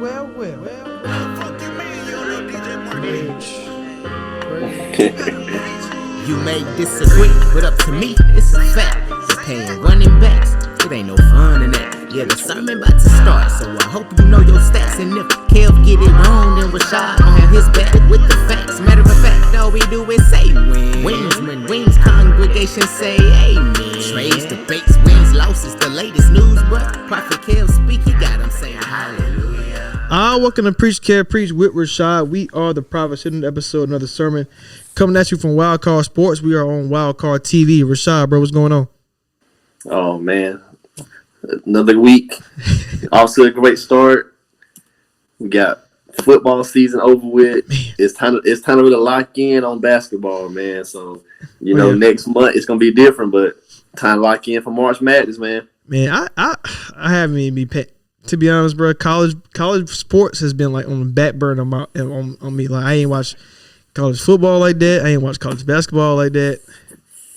You may disagree, but up to me, it's a fact. They're paying running backs, it ain't no fun in that. Yeah, the sermon about to start, so I hope you know your stats. And if Kev get it wrong, then Rashad gon' have his back with the facts. Matter of fact, all we do is say wins. When wings, congregation say amen. Trades, debates, wins, losses, the latest news. But Prophet Kev speak, he got him saying hallelujah. Welcome to Preach Kev Preach with Rashad. We are the Prophets. Hidden episode, another sermon coming at you from Wildcard Sports. We are on Wildcard TV. Rashad, bro, what's going on? Oh man, another week. Off to a great start. We got football season over with. It's time to really lock in on basketball, man. So next month it's gonna be different, but time to lock in for March Madness, man. Man, I haven't even been to be honest, bro. College sports has been like on the back burner on me. Like I ain't watched college football like that. I ain't watched college basketball like that.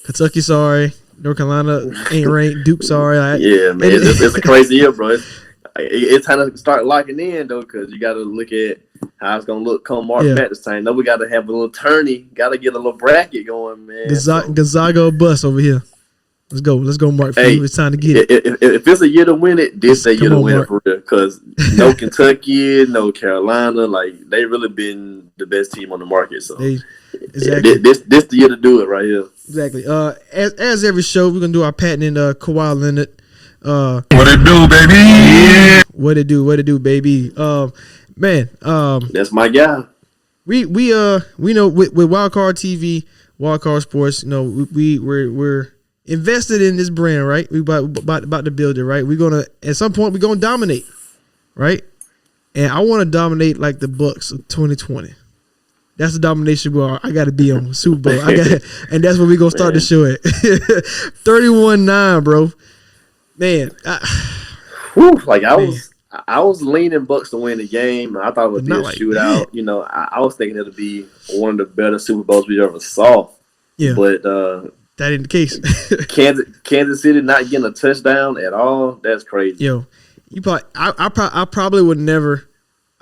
Kentucky, sorry. North Carolina ain't ranked. Duke, sorry. Yeah, man, it's a crazy year, bro. It's time to start locking in though, because you got to look at how it's gonna look come March Madness time. Now we got to have a little tourney. Got to get a little bracket going, man. Gonzaga bus over here. Let's go, Mark. Hey, it's time to get it. If it's a year to win it, this a year to win it for real. Because no Kentucky, no Carolina, like they really been the best team on the market. So exactly, this the year to do it right here. Exactly. As every show, we're gonna do our patented Kawhi Leonard. What it do, baby? Yeah. What it do, baby? Man, that's my guy. We know with Wildcard TV, Wildcard Sports, we're invested in this brand, right? We about to build it, right? We're gonna at some point we're gonna dominate, right? And I want to dominate like the Bucks of 2020. That's the domination where I got to be on Super Bowl. And that's where we're gonna start the show at. 31-9, bro. Man, I was leaning Bucks to win the game. I thought it would be a shootout. I was thinking it'd be one of the better Super Bowls we ever saw. Yeah, but that ain't the case. Kansas City not getting a touchdown at all. That's crazy. Yo, I probably would never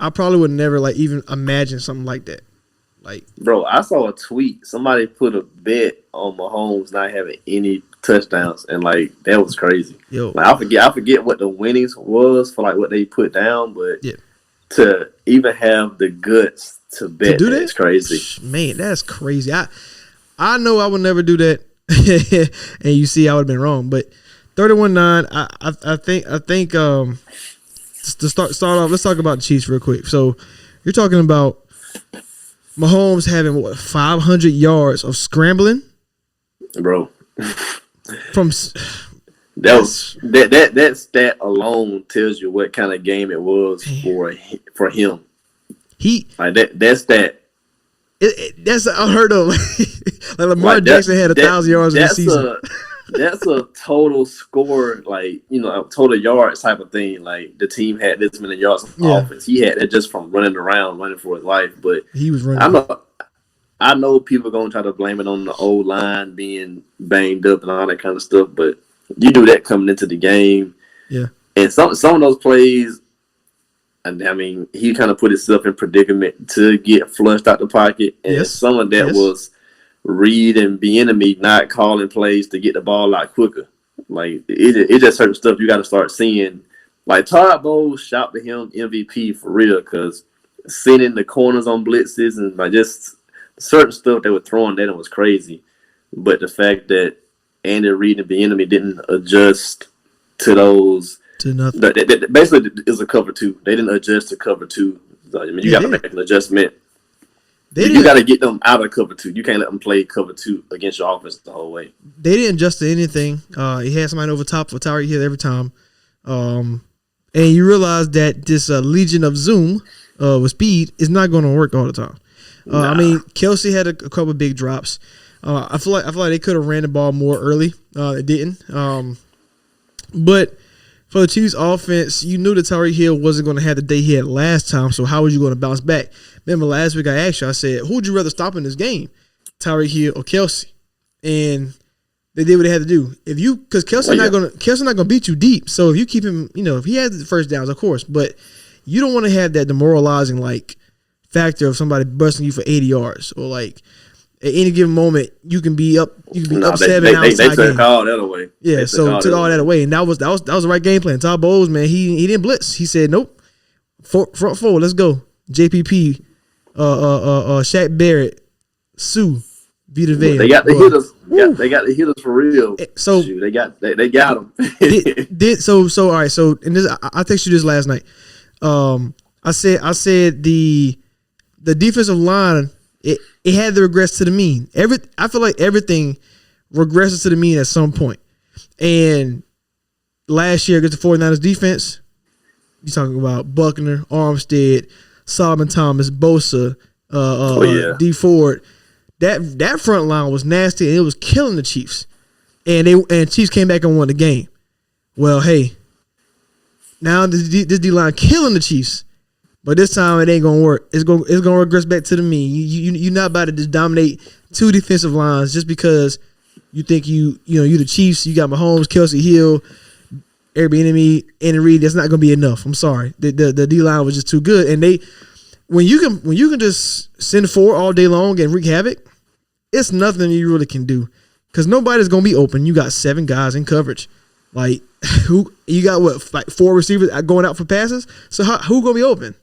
like even imagine something like that. Like, bro, I saw a tweet. Somebody put a bet on Mahomes not having any touchdowns, and like that was crazy. Yo, like, I forget what the winnings was for like what they put down, but to even have the guts to bet, to do that is crazy. Man, that's crazy. I know I would never do that, and you see, I would have been wrong. But 31-9, I think to start off, let's talk about the Chiefs real quick. So you're talking about Mahomes having 500 yards of scrambling, bro. From that stat alone tells you what kind of game it was for him. He like that stat. That's unheard of. Like Lamar Jackson had 1,000 yards in the season. That's a total score, like total yards type of thing. Like the team had this many yards of offense. He had that just from running around, running for his life. But he was running. I know people are gonna try to blame it on the old line being banged up and all that kind of stuff. But you do that coming into the game. Yeah. And some of those plays, I mean, he kind of put himself in predicament to get flushed out the pocket, and some of that was Reed and Bieniemy not calling plays to get the ball out quicker. Like it just certain stuff you got to start seeing. Like Todd Bowles, shout to him MVP for real, because sending the corners on blitzes and like just certain stuff they were throwing that was crazy. But the fact that Andy Reid and Bieniemy didn't adjust to those. That basically is a cover two. They didn't adjust to cover two. I mean, you got to make an adjustment. You got to get them out of cover two. You can't let them play cover two against your offense the whole way. They didn't adjust to anything. He had somebody over top for Tyreek Hill every time. And you realize that this Legion of Zoom with speed is not going to work all the time. I mean, Kelsey had a couple of big drops. I feel like they could have ran the ball more early. It didn't. But for the Chiefs offense, you knew that Tyreek Hill wasn't going to have the day he had last time, so how was you going to bounce back? Remember last week I asked you, I said, who would you rather stop in this game, Tyreek Hill or Kelsey? And they did what they had to do. Because Kelsey's not going to beat you deep. So if you keep him, if he has the first downs, of course, but you don't want to have that demoralizing like factor of somebody busting you for 80 yards or like at any given moment you can be up 7 outside they took all that away. Yeah, so took all that away, and that was the right game plan. Todd Bowles, man, he didn't blitz. He said nope, front four, let's go. JPP, Shaq Barrett, Sue, Vita Vea. They got the hitters. They got the hitters for real. So shoot, they got them. So all right. So and this, I texted you this last night. I said the defensive line it had to regress to the mean. I feel like everything regresses to the mean at some point. And last year against the 49ers defense, you're talking about Buckner, Armstead, Solomon Thomas, Bosa, D Ford. That front line was nasty and it was killing the Chiefs. And Chiefs came back and won the game. Well, hey, now this D line killing the Chiefs. But this time it ain't gonna work. It's gonna regress back to the mean. You're not about to just dominate two defensive lines just because you think you the Chiefs. You got Mahomes, Kelsey Hill, Airbnb, Andy Reid. That's not gonna be enough. I'm sorry. The D line was just too good. And when you can just send 4 all day long and wreak havoc, it's nothing you really can do because nobody's gonna be open. You got 7 guys in coverage. Like who you got? What like 4 receivers going out for passes? So who gonna be open?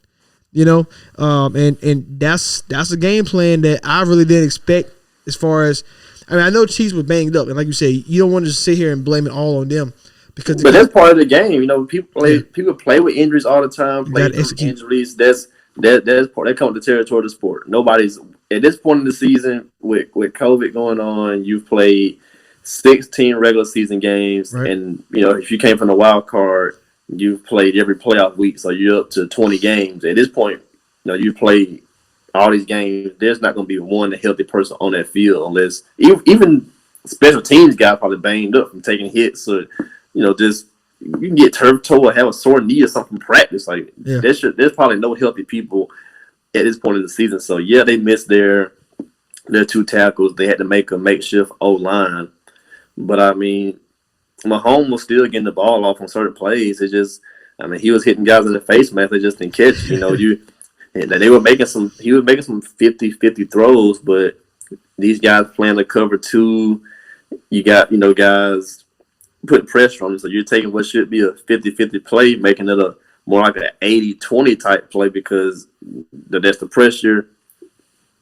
And that's a game plan that I really didn't expect as far as I know Chiefs were banged up, and like you say, you don't want to just sit here and blame it all on them but that's part of the game. People play with injuries all the time. Play with injuries. That's part. That comes to the territory of the sport. Nobody's at this point in the season with COVID going on. You've played 16 regular season games, right. And if you came from the wild card. You've played every playoff week, so you're up to 20 games. At this point, you play all these games. There's not going to be one healthy person on that field unless even special teams guys probably banged up from taking hits. So, just you can get turf toe or have a sore knee or something from practice. Like there's probably no healthy people at this point in the season. So yeah, they missed their 2 tackles. They had to make a makeshift O-line, but I mean. Mahomes was still getting the ball off on certain plays. It just, he was hitting guys in the face mask. They just didn't catch. And they were making some. He was making some 50-50 throws, but these guys playing the cover 2. You got guys putting pressure on them. So you're taking what should be a 50-50 play, making it a more like an 80-20 type play because that's the pressure.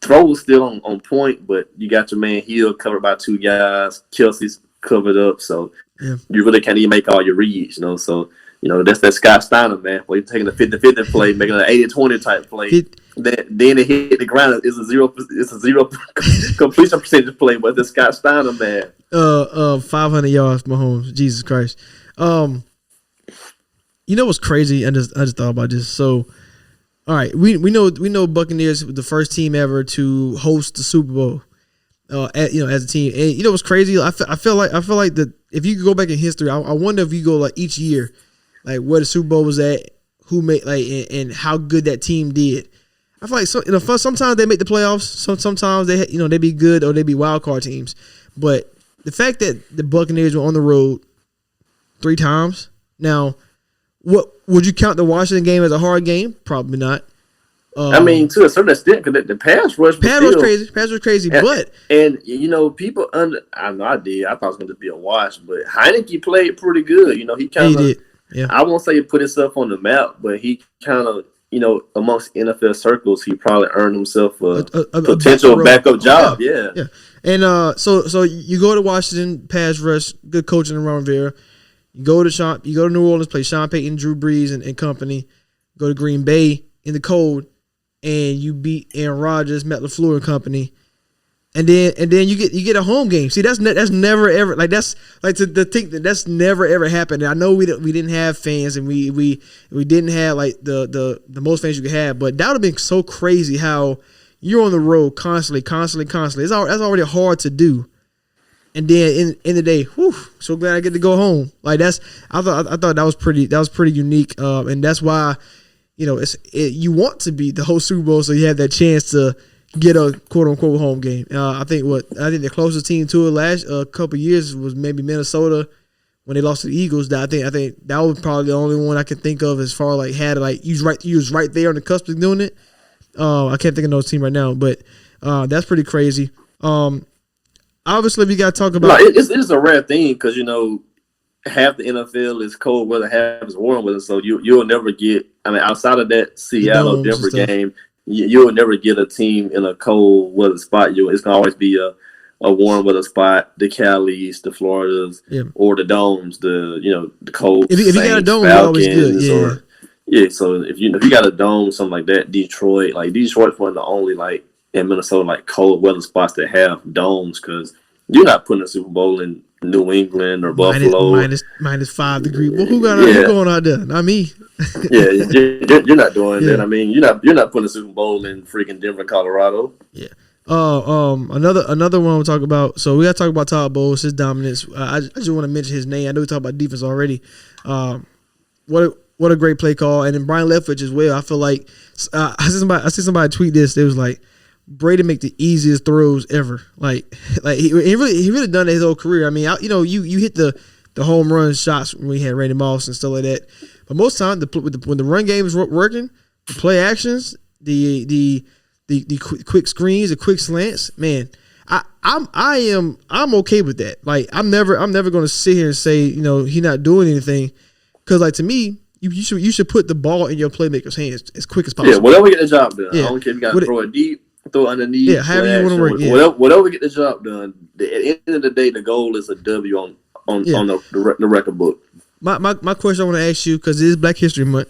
Throw was still on point, but you got your man Hill covered by 2 guys. Kelsey's covered up, so. Yeah. You really can't even make all your reads, So, that's that Scott Steiner, man. Where you're taking the 50-50 play, making an 80-20 type play. Then it hit the ground. It's a zero completion percentage play, but the Scott Steiner, man. 500 yards, Mahomes. Jesus Christ. What's crazy? I just thought about this. So, all right, we know Buccaneers were the first team ever to host the Super Bowl. As a team, and what's crazy? I feel like that if you could go back in history, I wonder if you go like each year, like where the Super Bowl was at, who made and how good that team did. I feel like sometimes they make the playoffs, sometimes they be good or they be wild card teams. But the fact that the Buccaneers were on the road 3 times. Now, what would you count the Washington game as a hard game? Probably not. To a certain extent, because the pass rush was crazy, but people I did. I thought it was going to be a wash, but Heineke played pretty good. He kind of, yeah. I won't say he put himself on the map, but he kind of, amongst NFL circles, he probably earned himself a potential backup job. Yeah. And so you go to Washington, pass rush, good coaching in Ron Rivera. You go to New Orleans, play Sean Payton, Drew Brees, and company. Go to Green Bay in the cold. And you beat Aaron Rodgers, Matt LaFleur and company, and then you get a home game. See, that's never ever that's to think that that's never ever happened. And I know we didn't have fans and we didn't have like the most fans you could have, but that would have been so crazy how you're on the road constantly. That's already hard to do, and then in the day, whew, so glad I get to go home. Like I thought that was pretty unique, and that's why. You want to be the whole Super Bowl, so you have that chance to get a quote unquote home game. I think the closest team to it last couple of years was maybe Minnesota when they lost to the Eagles. That I think that was probably the only one I can think of as far like had like he was right there on the cusp of doing it. I can't think of no team right now, but that's pretty crazy. Obviously, we got to talk about. No, it's a rare thing because half the NFL is cold weather, half is warm weather. So you'll never get. I mean, outside of that Seattle Denver game, you'll never get a team in a cold weather spot. It's gonna always be a warm weather spot. The Calis, the Floridas, or the domes. The cold. If you got a dome, it's always good. Yeah. So if you got a dome, something like that, Detroit's one of the only in Minnesota cold weather spots that have domes because you're not putting a Super Bowl in New England or Buffalo. Minus 5 degrees. Well, who going out there? Not me. Yeah, you're not doing that. I mean, you're not putting a Super Bowl in freaking Denver, Colorado. Yeah. Another one we'll talk about. So we got to talk about Todd Bowles, his dominance. I just want to mention his name. I know we talked about defense already. What a great play call, and then Byron Leftwitch as well. I feel like I see somebody tweet this. It was like Brady make the easiest throws ever. Like he really done it his whole career. I mean, you hit the home run shots when we had Randy Moss and stuff like that. But most time, when the run game is working, the play actions, the quick screens, the quick slants, man, I'm okay with that. Like I'm never going to sit here and say he not doing anything because to me. You should put the ball in your playmaker's hands as quick as possible. Yeah, whatever get the job done. Yeah. I don't care if you got to throw it deep, throw it underneath. Yeah, however you want to work. Yeah. Whatever get the job done. At the end of the day, the goal is a W on the record book. My question I want to ask you because it is Black History Month.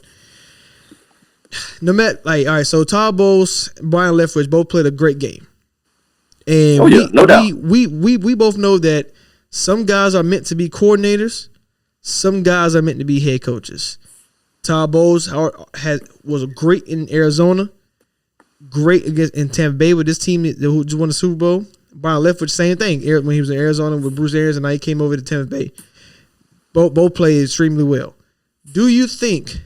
No matter all right, so Todd Bowles, Byron Leftwitch both played a great game, and no doubt. We both know that some guys are meant to be coordinators, some guys are meant to be head coaches. Todd Bowles was great in Arizona, great in Tampa Bay with this team who just won the Super Bowl. Byron Leftwitch, same thing. When he was in Arizona with Bruce Arians, and now he came over to Tampa Bay. Both played extremely well. Do you think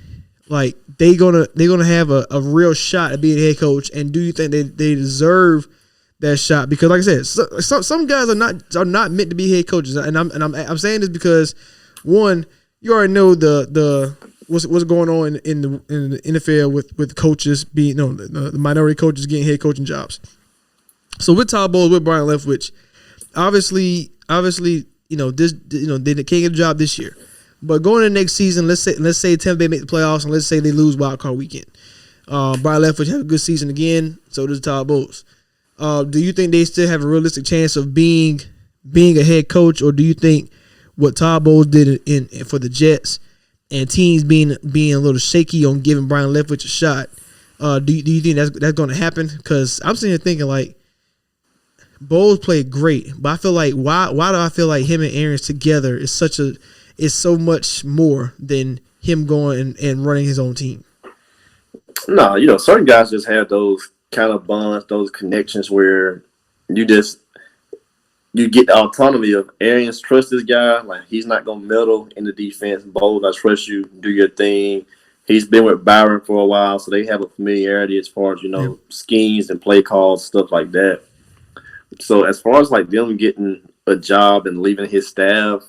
they're gonna have a real shot at being a head coach, and do you think they deserve that shot? Because like I said, some guys are not meant to be head coaches, and I'm saying this because one, you already know the what's going on in the NFL with coaches being the minority coaches getting head coaching jobs. So with Todd Bowles, with Byron Leftwitch, obviously this they can't get a job this year, but going into next season, let's say Tampa Bay make the playoffs and let's say they lose wild card weekend. Byron Leftwitch have a good season again, so does Todd Bowles. Do you think they still have a realistic chance of being a head coach, or do you think what Todd Bowles did for the Jets and teams being a little shaky on giving Byron Leftwitch a shot, do you think that's going to happen? Because I'm sitting here thinking Bowles played great, but I feel like why do I feel like him and Arians together is so much more than him going and running his own team? No, certain guys just have those kind of bonds, those connections where you get the autonomy of Arians trust this guy. He's not going to meddle in the defense. Bowles, I trust you. Do your thing. He's been with Byron for a while, so they have a familiarity as far as, schemes and play calls, stuff like that. So as far as, them getting a job and leaving his staff,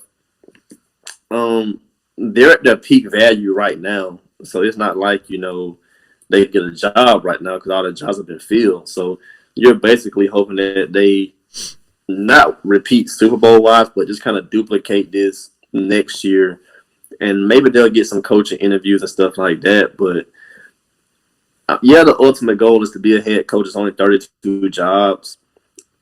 they're at their peak value right now. So it's not they get a job right now because all the jobs have been filled. So you're basically hoping that they not repeat Super Bowl wise, but just kind of duplicate this next year, and maybe they'll get some coaching interviews and stuff like that. But the ultimate goal is to be a head coach. It's only 32 jobs,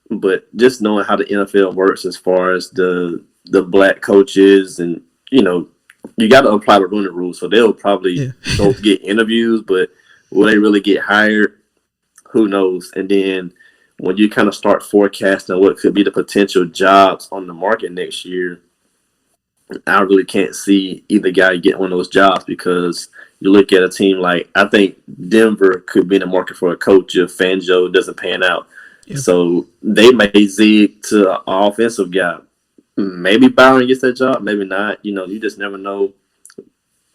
but just knowing how the NFL works as far as the black coaches, and you got to apply the running rules. So they'll probably both get interviews, but will they really get hired? Who knows? And then when you kind of start forecasting what could be the potential jobs on the market next year, I really can't see either guy getting one of those jobs because you look at a team I think Denver could be in the market for a coach if Fangio doesn't pan out. Yeah. So they may zig to an offensive guy. Maybe Byron gets that job, maybe not. You just never know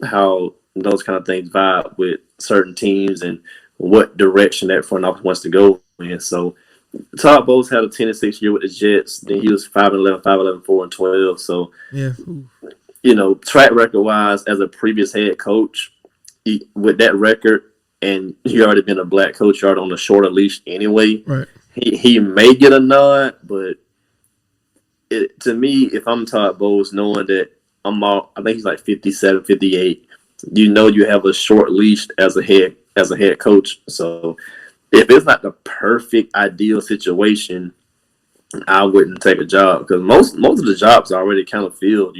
how those kind of things vibe with certain teams and what direction that front office wants to go in. So Todd Bowles had a 10-6 year with the Jets. Then he was 5-11, 5-11, 4-12. So track record wise, as a previous head coach, with that record, and he already been a black coach, already on a shorter leash anyway. Right. He may get a nod, but to me, if I'm Todd Bowles, knowing that I think he's like 57, 58, you have a short leash as a head coach. So if it's not the perfect ideal situation, I wouldn't take a job, because most of the jobs are already kind of filled,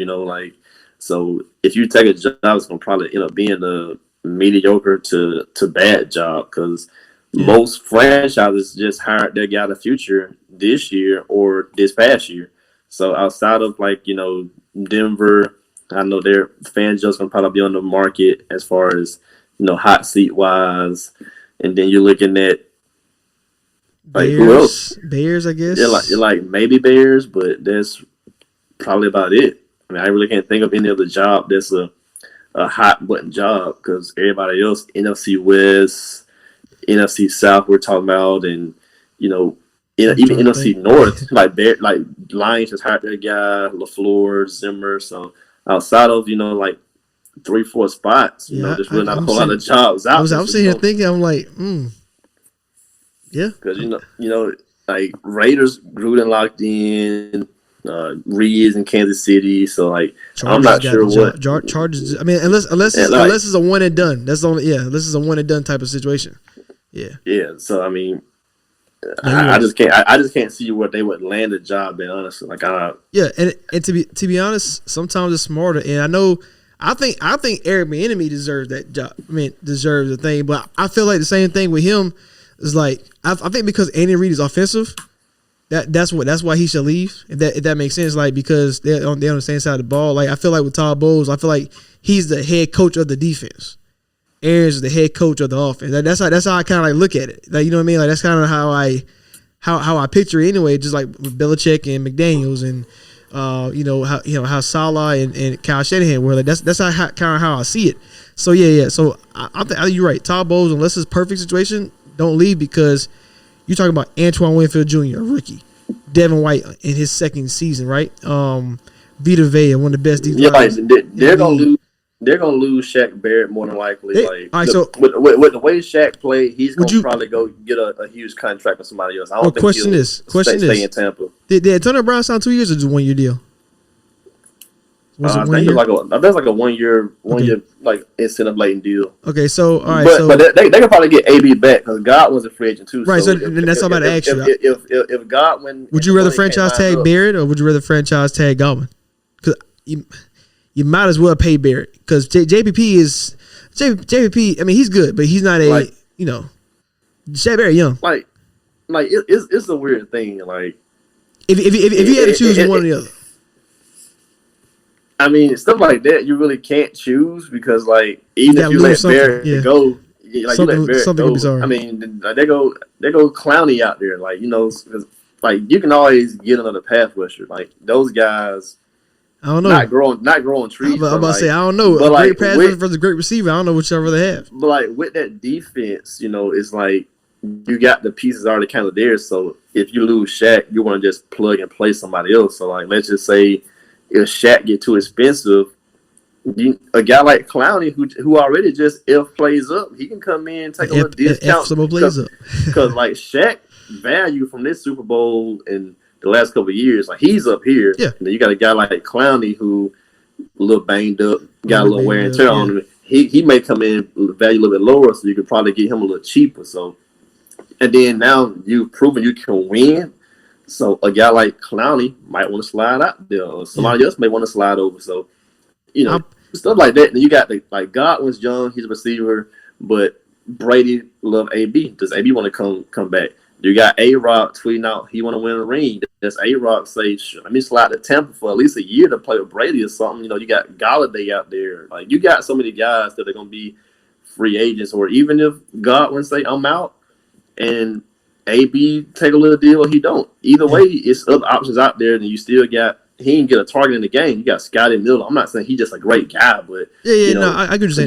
so if you take a job, it's gonna probably end up being a mediocre to bad job, because most franchises just hired their guy of the future this year or this past year. So outside of Denver, I know their fans just gonna probably be on the market as far as hot seat wise, and then you're looking at like Bears, who else? Bears, I guess. Yeah, like maybe Bears, but that's probably about it. I mean, I really can't think of any other job that's a hot button job, because everybody else, NFC West, NFC South, we're talking about, and even NFC North, like Lions just hired their guy, LaFleur, Zimmer. So outside of like 3-4 spots, there's really not a whole lot of jobs out. I'm sitting here thinking, I'm like, yeah, because like Raiders, Gruden locked in. Reed's in Kansas City, so like Chargers, I'm not sure what Chargers. I mean, unless it's a one and done. That's the only. Yeah, this is a one and done type of situation. Yeah. Yeah. So I mean, I just can't see where they would land a job there. Honestly, like Yeah, and to be honest, sometimes it's smarter. And I think Eric Bieniemy deserves that job. I mean, deserves the thing. But I feel like the same thing with him is like I think because Andy Reid is offensive. That's why he should leave. If that makes sense, like because they're on the same side of the ball. Like I feel like with Todd Bowles, I feel like he's the head coach of the defense. Aaron's the head coach of the offense. That's how I kind of like look at it. Like you know what I mean? Like that's kind of how I picture it anyway. Just like with Belichick and McDaniels and how Salah and Kyle Shanahan were. Like that's how kind of how I see it. So yeah. So I think you're right. Todd Bowles, unless it's a perfect situation, don't leave, because you're talking about Antoine Winfield Jr., a rookie. Devin White in his second season, right? Vita Vea, one of the best defensive linemen. They're gonna lose Shaq Barrett more than likely. With the way Shaq played, he's gonna probably go get a huge contract with somebody else. I don't think he'll stay in Tampa. Did Antonio Brown sign 2 years or just 1 year deal? I think it's like a one year like incentive laden deal. Okay, so all right, but they can probably get AB back, because Godwin's a free agent too. Right, so that's what I'm about to ask you. If Godwin, would you rather franchise tag Barrett or would you rather franchise tag Godwin? Because you might as well pay Barrett, because JPP. I mean, he's good, but he's not Shaq Barrett young. Like it's a weird thing. Like if you had to choose one or the other. I mean, stuff like that, you really can't choose, because, like, even if you let Barrett go, I mean, they go Clowney out there, like, like you can always get another pass rusher. Like those guys, I don't know, not growing trees. I'm about to say I don't know. But great pass rusher versus a great receiver, I don't know whichever they have. But like with that defense, it's like you got the pieces already kind of there. So if you lose Shaq, you want to just plug and play somebody else. So like, let's just say, if Shaq get too expensive, a guy like Clowney, who already just plays up, he can come in and take a little discount. Because like Shaq value from this Super Bowl in the last couple of years, like he's up here. Yeah. And then you got a guy like Clowney who a little banged up, got a little wear and tear on him. He may come in value a little bit lower, so you could probably get him a little cheaper. So, and then now you've proven you can win. So a guy like Clowney might want to slide out there, or somebody else may want to slide over. So, stuff like that. And you got like Godwin's young, he's a receiver, but Brady love AB. Does AB want to come back? You got A-Rock tweeting out he want to win a ring. Does A-Rock say, let me slide to Tampa for at least a year to play with Brady or something? You got Galladay out there. Like you got so many guys that are going to be free agents, or even if Godwin say I'm out and AB take a little deal or he don't. Either way, it's other options out there, and you still got he didn't get a target in the game. You got Scotty Miller. I'm not saying he's just a great guy, but I could just say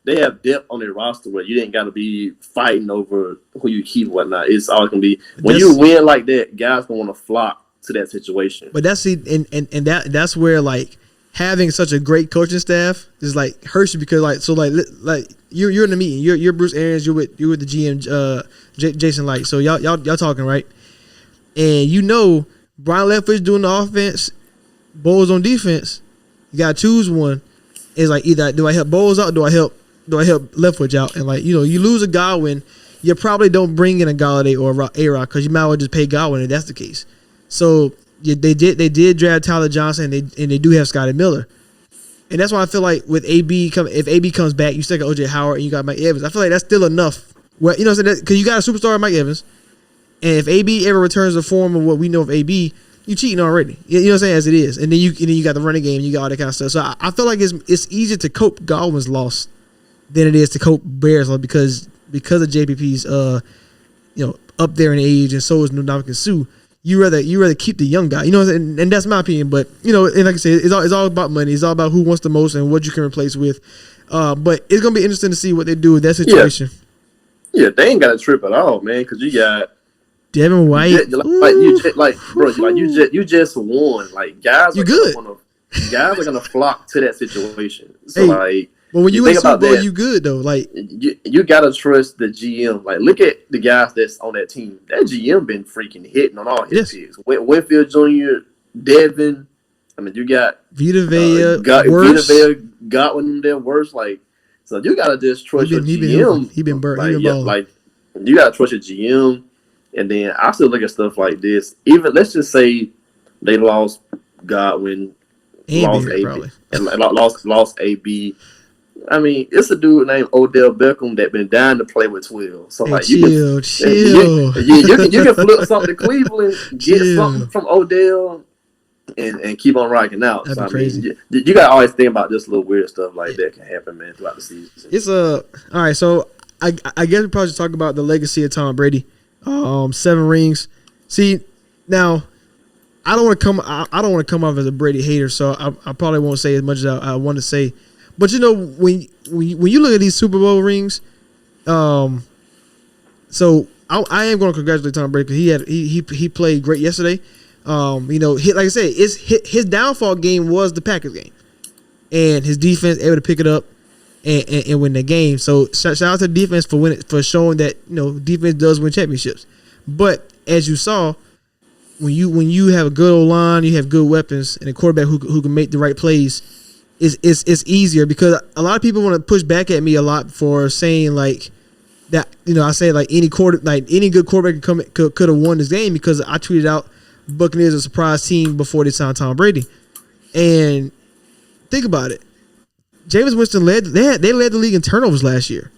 they have depth on their roster where you didn't got to be fighting over who you keep and whatnot. It's always gonna be when you win like that, guys gonna want to flock to that situation. But that's and that's where like having such a great coaching staff is like hurts you because like you're in the meeting. You're Bruce Arians. You're with the GM Jason Light. So y'all talking, right? And you know Byron Leftwitch doing the offense, Bowles on defense. You gotta choose one. It's like either do I help Bowles out, or do I help Leftwitch out? And like you lose a Godwin, you probably don't bring in a Galladay or A-Rod because you might as well just pay Godwin if that's the case. So they did draft Tyler Johnson and they do have Scotty Miller. And that's why I feel like with if AB comes back, you still got OJ Howard and you got Mike Evans. I feel like that's still enough. Well, you know what I'm saying? Because you got a superstar Mike Evans. And if AB ever returns the form of what we know of AB, you cheating already. You know what I'm saying? As it is. And then you got the running game and you got all that kind of stuff. So I feel like it's easier to cope Godwin's loss than it is to cope Bears loss because of JPP's up there in age and so is Ndamukong Suh. You rather keep the young guy, you know, and that's my opinion. But and like I said, it's all about money. It's all about who wants the most and what you can replace with. But it's gonna be interesting to see what they do with that situation. Yeah, they ain't got a trip at all, man. Because you got Devin White, you just won. Like guys, are gonna flock to that situation. So but when you in Super Bowl, you good though. Like you gotta trust the GM. Like look at the guys that's on that team. That GM been freaking hitting on all his picks. Winfield Jr., Devin. I mean, you got Vita Vea, got one of them worse. Like so, you gotta just trust your GM. He been burnt. Like you gotta trust your GM. And then I still look at stuff like this. Even let's just say they lost Godwin, lost AB, and lost AB. I mean, it's a dude named Odell Beckham that been dying to play with 12. So like, chill. You can flip something to Cleveland, get something from Odell, and keep on rocking out. That'd so be crazy. You got to always think about just little weird stuff like that can happen, man, throughout the season. It's all right. So I guess we probably should talk about the legacy of Tom Brady. 7 rings. See, now I don't want to come off as a Brady hater, so I probably won't say as much as I want to say. But you know, when you look at these Super Bowl rings, so I am going to congratulate Tom Brady because he played great yesterday. Like I said, his downfall game was the Packers game, and his defense able to pick it up and win the game. So shout out to the defense for showing that defense does win championships. But as you saw, when you have a good old line, you have good weapons, and a quarterback who can make the right plays, it's easier because a lot of people want to push back at me a lot for saying like that. I say like any good quarterback could have won this game because I tweeted out Buccaneers a surprise team before they signed Tom Brady. And think about it. Jameis Winston led the league in turnovers last year.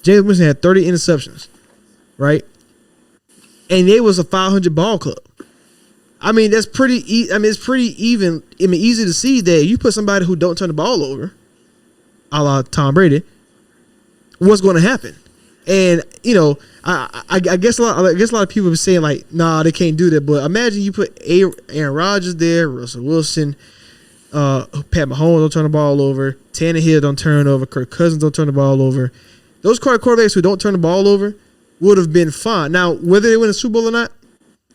Jameis Winston had 30 interceptions, right? And they was a 500 ball club. I mean, that's pretty. It's pretty even. I mean, easy to see that you put somebody who don't turn the ball over, a la Tom Brady, what's going to happen? And I guess a lot of people are saying like, nah, they can't do that. But imagine you put Aaron Rodgers there, Russell Wilson, Pat Mahomes don't turn the ball over, Tannehill don't turn it over, Kirk Cousins don't turn the ball over. Those quarterbacks who don't turn the ball over would have been fine. Now, whether they win a Super Bowl or not,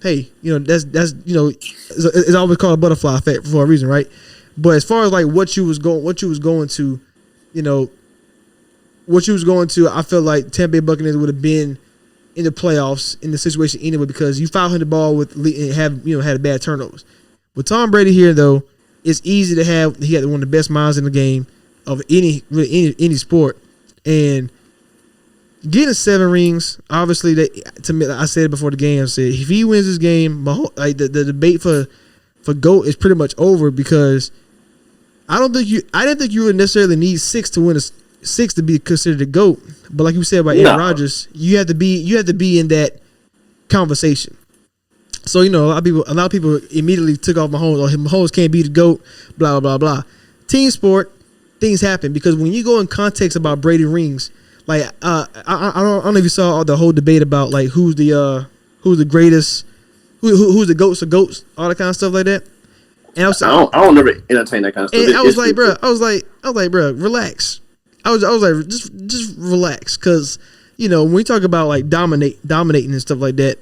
hey, that's it's always called a butterfly effect for a reason, right? But as far as like what you was going to, I feel like Tampa Bay Buccaneers would have been in the playoffs in the situation anyway because you 500 ball with and have had bad turnovers. With Tom Brady here though, it's easy to have. He had one of the best minds in the game of any sport, and getting 7 rings. Obviously, to me, I said it before the game. I said if he wins this game, like the debate for GOAT is pretty much over because I didn't think you would necessarily need 6 to win 6 to be considered a GOAT. But like you said about Aaron Rodgers, you have to be in that conversation. So a lot of people immediately took off Mahomes. Or Mahomes can't be the GOAT. Blah blah blah. Team sport, things happen because when you go in context about Brady rings, like I don't know if you saw the whole debate about like who's the greatest, who's the GOATs of GOATs, all that kind of stuff like that. And I don't never entertain that kind of stuff. And I was like, bro, relax. I was like, just relax, because when we talk about like dominating and stuff like that.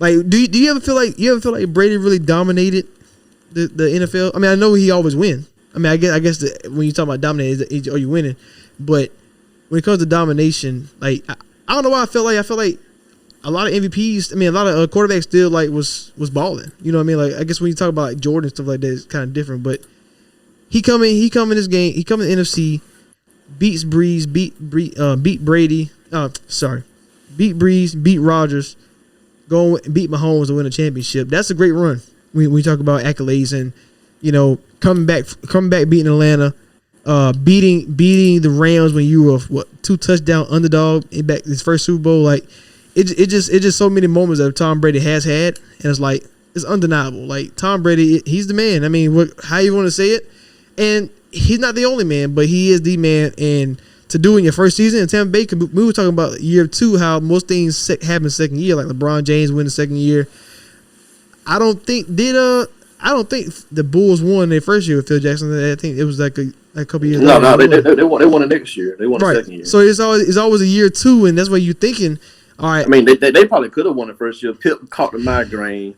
Like, do you ever feel like Brady really dominated the NFL? I mean, I know he always win, I mean, I guess when you talk about dominating, are you winning? But when it comes to domination, like I don't know why I feel like a lot of MVPs. I mean, a lot of quarterbacks still like was balling. You know what I mean? Like I guess when you talk about like Jordan and stuff like that, it's kind of different. But he come in this game. He come in the NFC, beats Breeze, beat Brady. Beat Breeze, beat Rodgers, beat Mahomes to win a championship. That's a great run. When we talk about accolades and coming back beating Atlanta, beating the Rams when you were 2 touchdown underdog in back his first Super Bowl. Like it just so many moments that Tom Brady has had, and it's like it's undeniable. Like Tom Brady, he's the man. I mean, how you want to say it? And he's not the only man, but he is the man. And to do in your first season in Tampa Bay, we were talking about year 2, how most things happen second year, like LeBron James win the second year. I don't think the Bulls won their first year with Phil Jackson. I think it was like a couple years. No, they won the next year. They won the second year. So it's always a year 2, and that's why you're thinking. All right. I mean, they probably could have won the first year. Pip caught the migraine.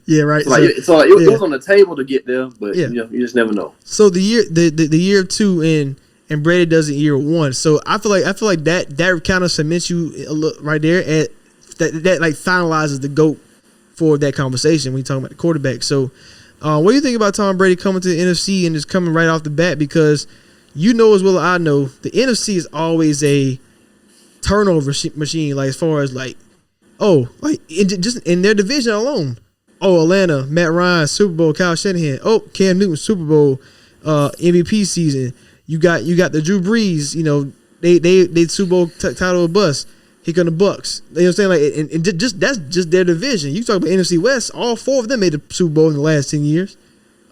Yeah, right. It was on the table to get there, but you just never know. So the year 2 and Brady does it year 1. So I feel like that kind of cements you right there at that like finalizes the GOAT for that conversation when you're talking about the quarterback. So what do you think about Tom Brady coming to the NFC and just coming right off the bat? Because you know as well as I know, the NFC is always a turnover machine. Like as far as just in their division alone. Oh, Atlanta, Matt Ryan, Super Bowl, Kyle Shanahan. Oh, Cam Newton, Super Bowl, MVP season. You got the Drew Brees. They Super Bowl title of bust. He got the Bucks. You know what I'm saying? Like, and just that's just their division. You talk about NFC West. All 4 of them made the Super Bowl in the last 10 years.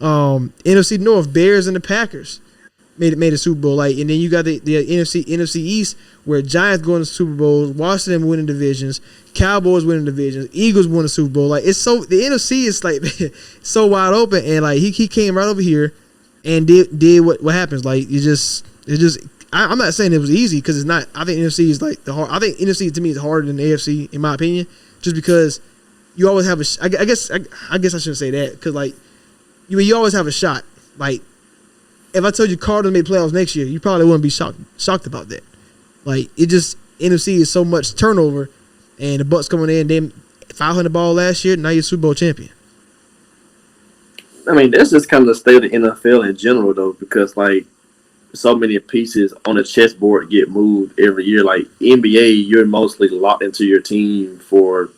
NFC North, Bears and the Packers made a Super Bowl. Like, and then you got the NFC East, where Giants going to Super Bowls, Washington winning divisions, Cowboys winning divisions, Eagles won the Super Bowl. Like, it's so the NFC is like so wide open, and like he came right over here and did what happens. Like I'm not saying it was easy, because it's not. I think NFC is like the hard. I think NFC to me is harder than the AFC in my opinion, just because you always have I guess I shouldn't say that, because like you always have a shot. Like if I told you Cardinals made playoffs next year, you probably wouldn't be shocked about that. Like it just NFC is so much turnover, and the Bucks coming in, they 500 ball last year, now you're Super Bowl champion. I mean, that's just kind of the state of the NFL in general, though, because like so many pieces on the chessboard get moved every year. Like NBA, you're mostly locked into your team for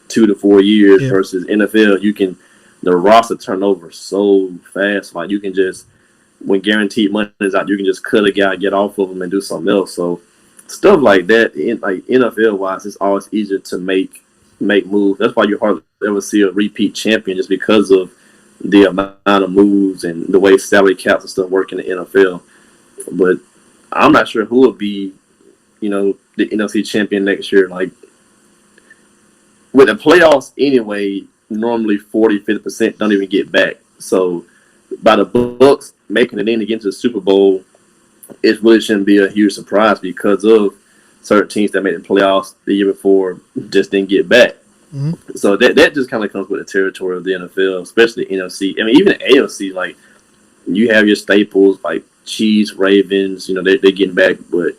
2 to 4 years versus NFL. The roster turn over so fast. Like you can just, when guaranteed money is out, you can just cut a guy, get off of him, and do something else. So stuff like that, like NFL wise, it's always easier to make moves. That's why you hardly ever see a repeat champion, just because of the amount of moves and the way salary caps and stuff work in the NFL. But I'm not sure who will be, the NFC champion next year. Like with the playoffs anyway, normally 40-50% don't even get back. So by the Bucks making it in to get into the Super Bowl, it really shouldn't be a huge surprise, because of certain teams that made the playoffs the year before just didn't get back. Mm-hmm. So that just kind of comes with the territory of the NFL, especially NFC. I mean, even the AFC, like you have your staples like Chiefs, Ravens. They're getting back, but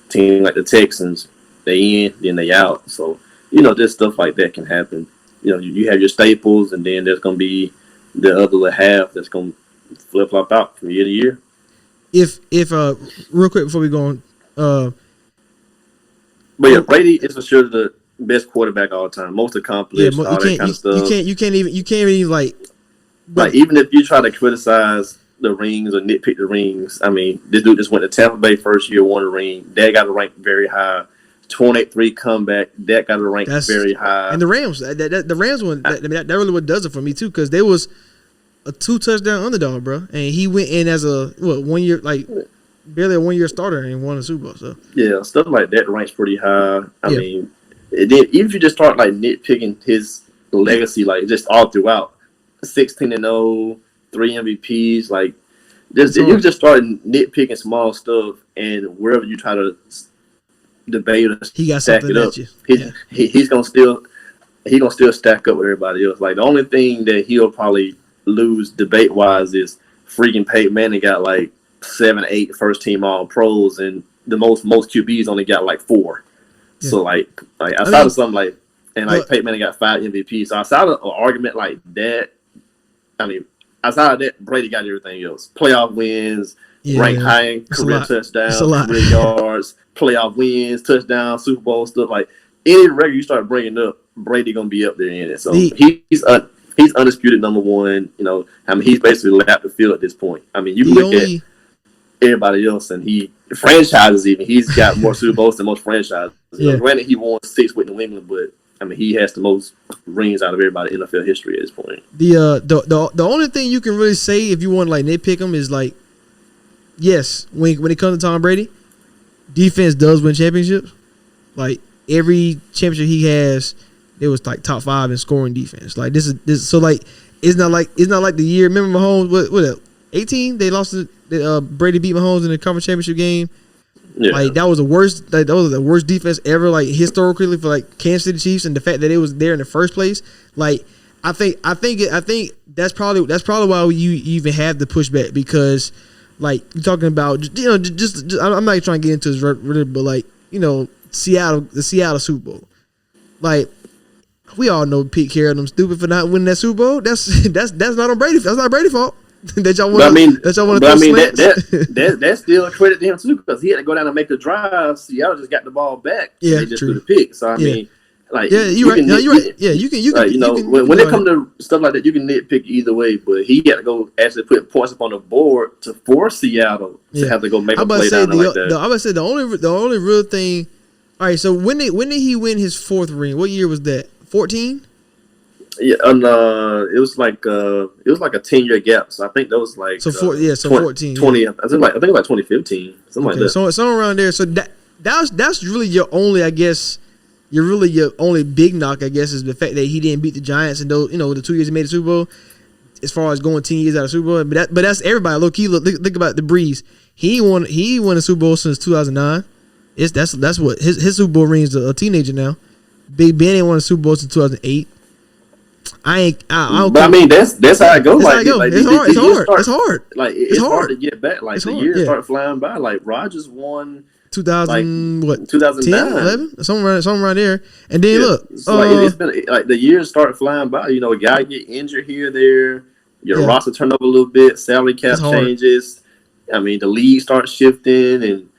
teams like the Texans, they in, then they out. So just stuff like that can happen. You have your staples, and then there's gonna be the other half that's gonna flip flop out from year to year. If real quick before we go on, but yeah, Brady is for sure the best quarterback all the time, most accomplished, all that kind of stuff. You can't even like even if you try to criticize the rings or nitpick the rings, I mean, this dude just went to Tampa Bay first year, won a ring. That got a rank very high. 28-3 comeback, that got a rank very high. And the Rams, the Rams one, that really what does it for me too, because they was a 2 touchdown underdog, bro, and he went in as a 1 year, like barely a 1 year starter, and won a Super Bowl. So yeah, stuff like that ranks pretty high. I mean, even if you just start like nitpicking his legacy, like just all throughout, 16-0, 3 MVPs, like you just start nitpicking small stuff, and wherever you try to debate or he got stack something it up, at you. He's gonna still stack up with everybody else. Like the only thing that he'll probably lose debate wise is freaking Peyton Manning got like 7, 8 first team All Pros, and the most QBs only got like 4. Yeah. So like outside of something like, and like Peyton Manning got 5 MVPs. So outside of an argument like that, I mean, outside of that, Brady got everything else: playoff wins, ranked high in career touchdowns, career yards, playoff wins, touchdowns, Super Bowl stuff. Like any record you start bringing up, Brady gonna be up there in it. So he's undisputed number one. You know, I mean, he's basically lapped the field at this point. I mean, you can look at everybody else, and franchises even. He's got more Super Bowls than most franchises. Yeah. Granted, he won 6 with New England, but I mean, he has the most rings out of everybody in NFL history at this point. The only thing you can really say if you want to like nitpick him is like, yes, when it comes to Tom Brady, defense does win championships. Like every championship he has, it was like top 5 in scoring defense. Like this is so like it's not like the year. Remember Mahomes? What 18? They lost. Brady beat Mahomes in the conference championship game. Yeah. Like that was the worst. Like, that was the worst defense ever. Like historically for like Kansas City Chiefs, and the fact that it was there in the first place. Like I think that's probably why you even have the pushback, because like you're talking about just I'm not trying to get into this really, but like the Seattle Super Bowl. Like we all know Pete Carroll them stupid for not winning that Super Bowl. That's not on Brady. That's not Brady's fault. That y'all want to that's still a credit to him too, because he had to go down and make the drive. Seattle just got the ball back. Yeah, they just threw the pick. So I mean, like you're right. You're right. Yeah, you can. When it comes to stuff like that, you can nitpick either way. But he had to go actually put points up on the board to force Seattle to have to go make a play down there like that. I'm about to say the only real thing. All right, so when did he win his 4th ring? What year was that? 14. Yeah, and it was like a 10-year gap. So I think that was like 14. 20. I think it was like 2015, something like that. So somewhere around there. So that's really your only, I guess, your only big knock, I guess, is the fact that he didn't beat the Giants in those, the 2 years he made the Super Bowl. As far as going 10 years out of Super Bowl, but that's everybody. Low key, think about the Breeze. He won a Super Bowl since 2009. That's what his Super Bowl ring is a teenager now. Big Ben ain't won a Super Bowl since 2008. I mean, that's how it goes. It's hard. Like it's hard to get back. Like the years start flying by. Like Rodgers won 2009, 11, somewhere around there. And then look, so it's been like the years start flying by. A guy get injured here, there. Your roster turn up a little bit. Salary cap changes. I mean, the league starts shifting, and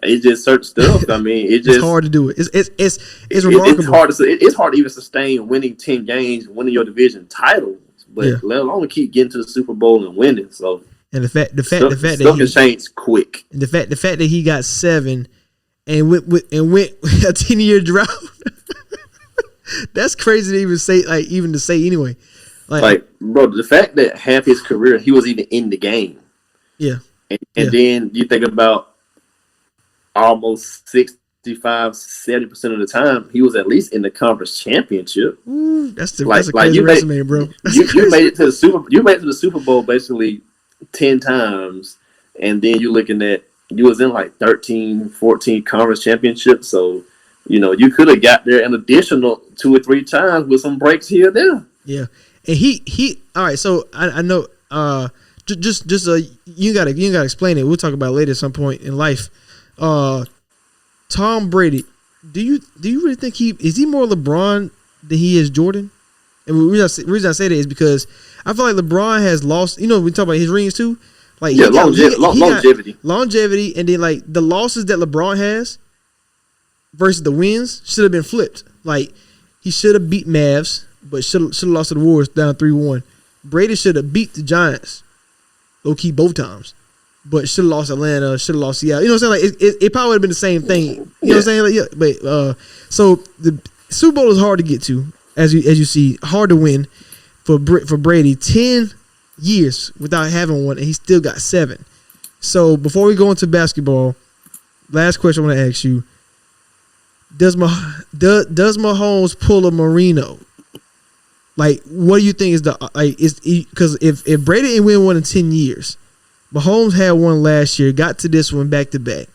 it's just certain stuff. I mean, it's hard to do it. It's remarkable. It's hard to even sustain winning 10 games, winning your division titles, but let alone keep getting to the Super Bowl and winning. So, and the fact that stuff can change quick. And the fact that he got 7 and went a 10-year drought. That's crazy to even say anyway. Like, bro, the fact that half his career he was even in the game. Yeah. And then you think about almost 65-70% of the time, he was at least in the conference championship. Ooh, that's a crazy resume, bro. You made it to the Super Bowl basically 10 times, and then you're looking at you was in like 13, 14 conference championships. So you could have got there an additional 2 or 3 times with some breaks here or there. Yeah, and he all right. So I know just you gotta explain it. We'll talk about it later at some point in life. Tom Brady, do you really think is he more LeBron than he is Jordan? And the reason I say that is because I feel like LeBron has lost. We talk about his rings too. Like longevity, and then like the losses that LeBron has versus the wins should have been flipped. Like he should have beat Mavs, but should have lost to the Warriors down 3-1. Brady should have beat the Giants, low key both times. But should have lost Atlanta, should have lost Seattle. You know what I'm saying? Like it probably would have been the same thing. You know what I'm saying? Like, but so the Super Bowl is hard to get to, as you see, hard to win for Brady. 10 years without having one, and he still got 7. So before we go into basketball, last question I want to ask you: Does Mahomes pull a Marino? Like, what do you think is because if Brady ain't win one in 10 years. Mahomes had one last year, got to this one back to back.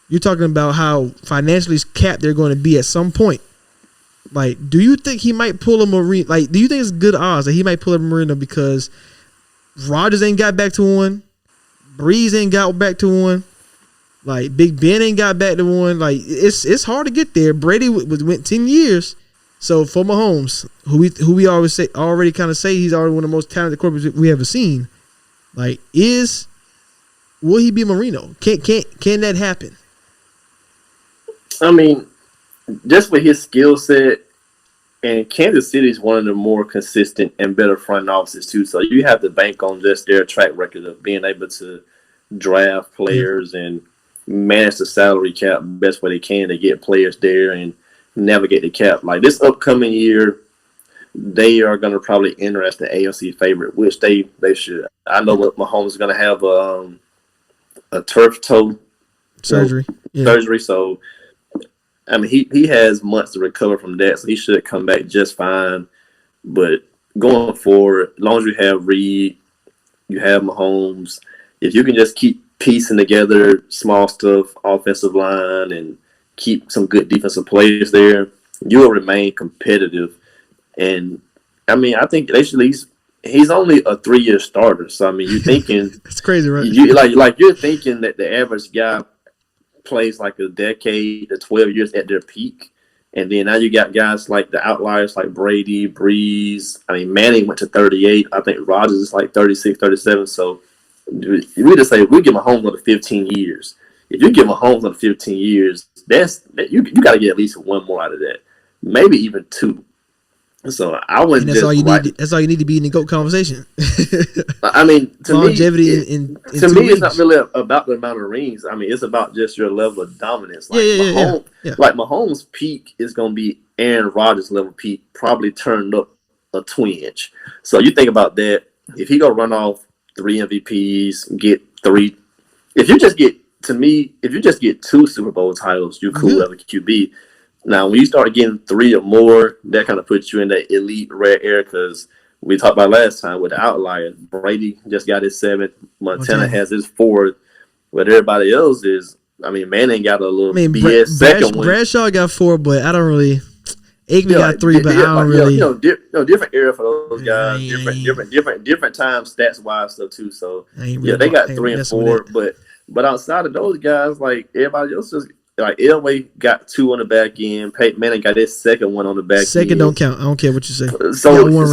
You're talking about how financially capped they're going to be at some point. Like, do you think he might pull a Marino? Like, do you think it's good odds that he might pull a Marino because Rodgers ain't got back to one. Breeze ain't got back to one. Like Big Ben ain't got back to one. Like it's hard to get there. Brady went 10 years. So for Mahomes, who we always say already kind of say he's already one of the most talented quarterbacks we ever seen. Like will he be Marino? Can that happen? I mean, just with his skill set, and Kansas City is one of the more consistent and better front offices too. So you have to bank on just their track record of being able to draft players and manage the salary cap best way they can to get players there and navigate the cap. Like this upcoming year, they are going to probably enter as the AFC favorite, which they should. I know what Mahomes is going to have a turf toe surgery. So I mean, he has months to recover from that, so he should come back just fine. But going forward, as long as you have Reed, you have Mahomes, if you can just keep piecing together small stuff, offensive line, and keep some good defensive players there, you will remain competitive. And, I mean, I think they should at least – he's only a 3-year starter. So, I mean, you're thinking – it's crazy, right? You're thinking that the average guy – plays like a decade to 12 years at their peak. And then now you got guys like the outliers like Brady, Breeze. I mean, Manning went to 38. I think Rodgers is like 36, 37. So we just say we give Mahomes another 15 years. If you give Mahomes another 15 years, you got to get at least one more out of that. Maybe even two. So I wouldn't. That's all you need. That's all you need to be in the GOAT conversation. I mean, longevity to me, it's not really about the amount of rings. I mean, it's about just your level of dominance. Like Like Mahomes' peak is going to be Aaron Rodgers' level peak, probably turned up a twinge. So you think about that. If he go run off 3 MVPs, get 3. If you just get 2 Super Bowl titles, you're cool as a QB. Now, when you start getting 3 or more, that kind of puts you in that elite rare air because we talked about last time with the outlier. Brady just got his 7th. Montana has his 4th. But everybody else is, I mean, Manning got a little BS second one. Bradshaw got 4, but I don't really. Aikman got 3, but I don't really. Different era for those guys. Different times, stats wise stuff too. So they got 3 and 4. But outside of those guys, like everybody else is. Like Elway got 2 on the back end. Peyton Manning got his 2nd one on the back end. Second don't count. I don't care what you say. So we're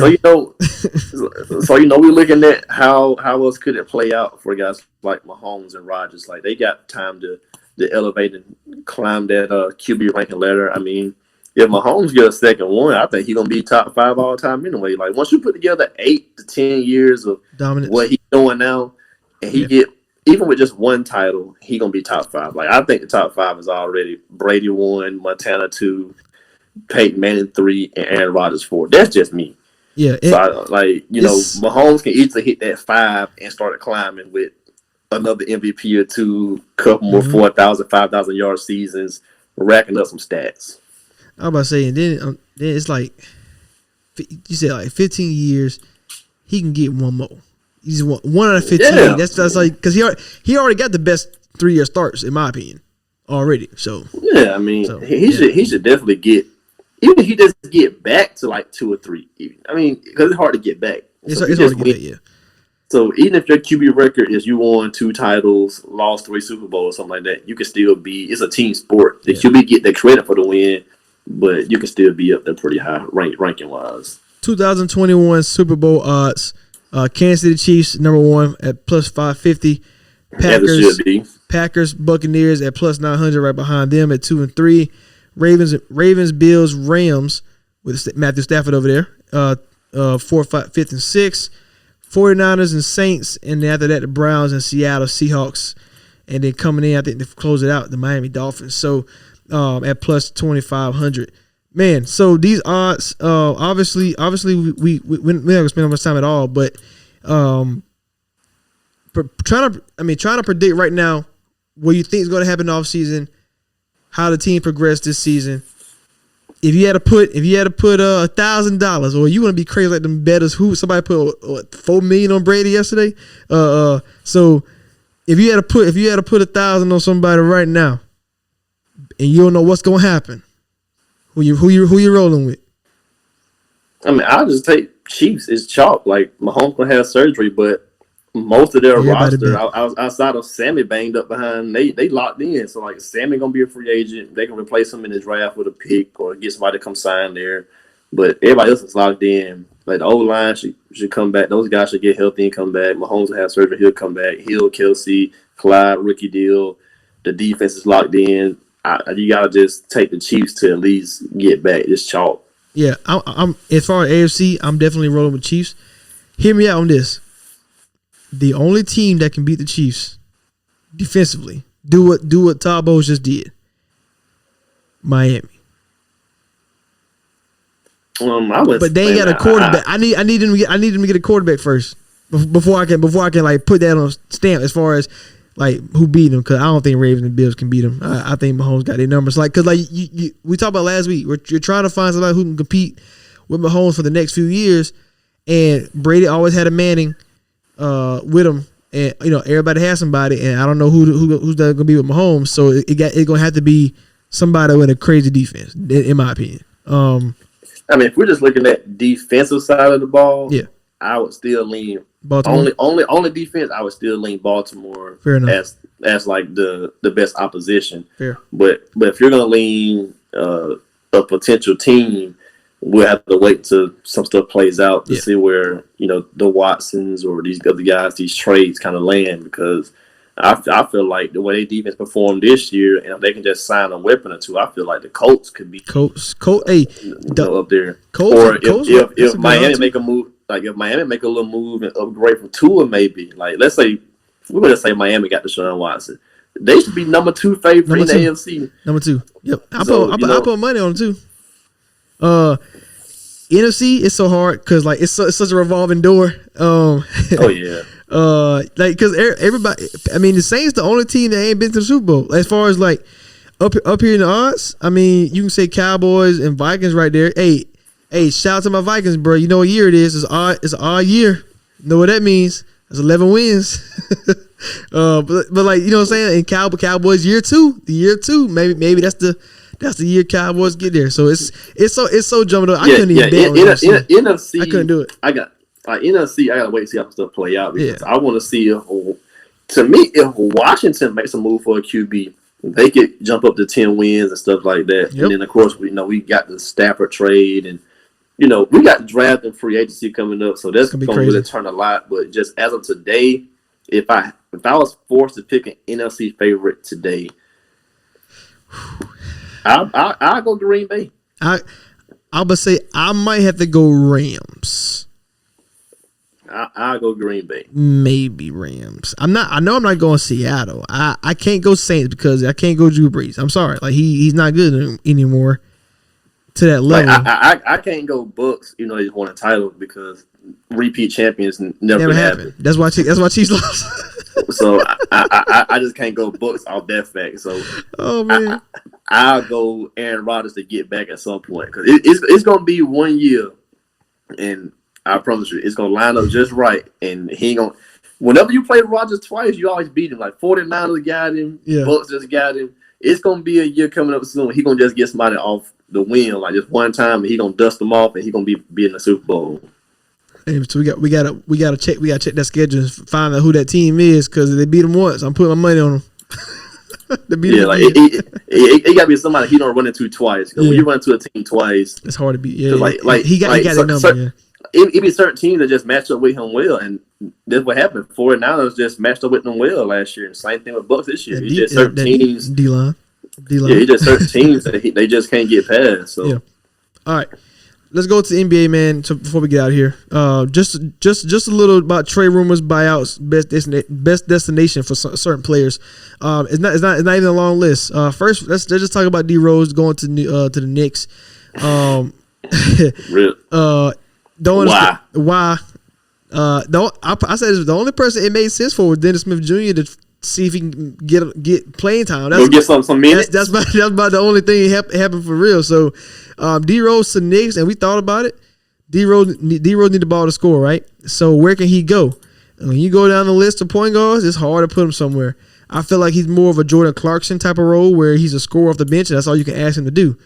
looking at how else could it play out for guys like Mahomes and Rodgers. Like they got time to elevate and climb that QB ranking ladder. I mean, if Mahomes gets a 2nd one, I think he's gonna be top 5 all time anyway. Like once you put together 8 to 10 years of dominance, what he's doing now, and he get. Even with just 1 title, he gonna be top 5. Like I think the top 5 is already Brady 1, Montana 2, Peyton Manning 3, and Aaron Rodgers 4. That's just me. Yeah. So Mahomes can easily hit that 5 and start climbing with another MVP or 2, couple more 4,000, 5,000 yard seasons, racking up some stats. I was about to say, and then it's like you said, like 15 years, he can get 1 more. He's 1 out of 15. Yeah. That's like because he already got the best 3-year starts in my opinion already. So yeah, I mean he should definitely get even if he doesn't get back to like 2 or 3. I mean because it's hard to get back. It's hard to get back. Yeah. So even if your QB record is you won 2 titles, lost 3 Super Bowls, something like that, you can still be. It's a team sport. The QB get the credit for the win, but you can still be up there pretty high ranking wise. 2021 Super Bowl odds. Kansas City Chiefs #1 at plus 550. Packers Buccaneers at plus 900 right behind them at 2 and 3. Ravens Bills Rams with Matthew Stafford over there 4, 5, 5th and 6th. 49ers and Saints, and then after that the Browns and Seattle Seahawks, and then coming in I think to close it out the Miami Dolphins. So at plus 2,500. Man, so these odds, obviously, we're not gonna spend much time at all, but trying to predict right now what you think is going to happen off season, how the team progressed this season. If you had to put $1,000, or you want to be crazy like them bettors who somebody put $4 million on Brady yesterday, so if you had to put $1,000 on somebody right now, and you don't know what's going to happen. Who you rolling with? I mean, I'll just take Chiefs. It's chalk. Like Mahomes gonna have surgery, but most of their roster, outside of Sammy banged up behind, they locked in. So like Sammy gonna be a free agent. They can replace him in the draft with a pick or get somebody to come sign there. But everybody else is locked in. Like the old line should come back. Those guys should get healthy and come back. Mahomes will have surgery. He'll come back. Hill, Kelsey, Clyde, rookie deal. The defense is locked in. You gotta just take the Chiefs to at least get back. Just chalk. Yeah, I'm as far as AFC, I'm definitely rolling with Chiefs. Hear me out on this. The only team that can beat the Chiefs defensively, do what Todd Bowles just did. Miami. But they ain't got a quarterback. I need them to get a quarterback first before I can like put that on stamp as far as like who beat them, because I don't think Ravens and Bills can beat them. I think Mahomes got their numbers. Like, because like we talked about last week, you're trying to find somebody who can compete with Mahomes for the next few years, and Brady always had a Manning with him, and everybody has somebody, and I don't know who's going to be with Mahomes. So it's going to have to be somebody with a crazy defense, in my opinion. I mean, if we're just looking at defensive side of the ball, yeah, I would still lean Baltimore. Only defense. I would still lean Baltimore. Fair enough. As like the best opposition. Fair. But if you're gonna lean a potential team, we'll have to wait till some stuff plays out to see where the Watsons or these other guys, these trades kind of land, because I feel like the way they defense performed this year, and if they can just sign a weapon or two, I feel like the Colts could be Hey, up there. Colts, or Colts, if Miami make a move, like if Miami make a little move and upgrade from Tua, maybe like let's say we're gonna say Miami got Deshaun Watson, they should be number 2 favorite in the AFC. Number 2. Yep, I put money on it too. NFC is so hard because like it's such a revolving door. Oh yeah. Like because everybody, I mean, the Saints the only team that ain't been to the Super Bowl as far as like up here in the odds. I mean, you can say Cowboys and Vikings right there. Hey, shout out to my Vikings, bro. You know what year it is? It's an odd year. You know what that means? It's 11 wins. but like you know what I'm saying? And Cowboys year 2, maybe that's the year Cowboys get there. So it's so jumping up. I couldn't even bet on NFC. I couldn't do it. NFC, I gotta wait to see how stuff play out, because I want to see if Washington makes a move for a QB, they could jump up to 10 wins and stuff like that. Yep. And then of course we got the Stafford trade, and we got draft and free agency coming up, so that's gonna really turn a lot. But just as of today, if I was forced to pick an NFC favorite today, I'll go Green Bay. I would say I might have to go Rams. I'll go Green Bay. Maybe Rams. I know I'm not going Seattle. I can't go Saints because I can't go Drew Brees. I'm sorry. Like he's not good anymore to that level. Like, I can't go Bucks. They just won a title, because repeat champions never happen. That's why Chiefs lost. So I just can't go Bucks off that fact. So oh man, I'll go Aaron Rodgers to get back at some point, because it's gonna be 1 year, and I promise you, it's gonna line up just right, and he ain't gonna. Whenever you play Rodgers twice, you always beat him. Like 49ers got him, Bucks just got him. It's gonna be a year coming up soon. He gonna just get somebody off the win like just one time, and he gonna dust them off, and he gonna be in the Super Bowl. Hey, so we gotta check that schedule and find out who that team is, because if they beat them once, I'm putting my money on them. It gotta be somebody he don't run into twice. Because when you run into a team twice, it's hard to beat. Yeah, like he got that number. It be certain teams that just match up with him well, and that's what happened. 49ers just matched up with them well last year, and same thing with Bucks this year. It's just certain teams. D-line. Yeah, it's just certain teams that they just can't get past. So, all right, let's go to the NBA, man. So before we get out of here, just a little about trade rumors, buyouts, best destination for certain players. It's not even a long list. First, let's just talk about D Rose going to the Knicks. Don't understand why. I said the only person it made sense for was Dennis Smith Jr. to see if he can get playing time. Go get some minutes. That's about the only thing happened for real. So D Rose to Knicks, and we thought about it. D Rose need the ball to score, right? So where can he go? When you go down the list of point guards, it's hard to put him somewhere. I feel like he's more of a Jordan Clarkson type of role, where he's a scorer off the bench, and that's all you can ask him to do.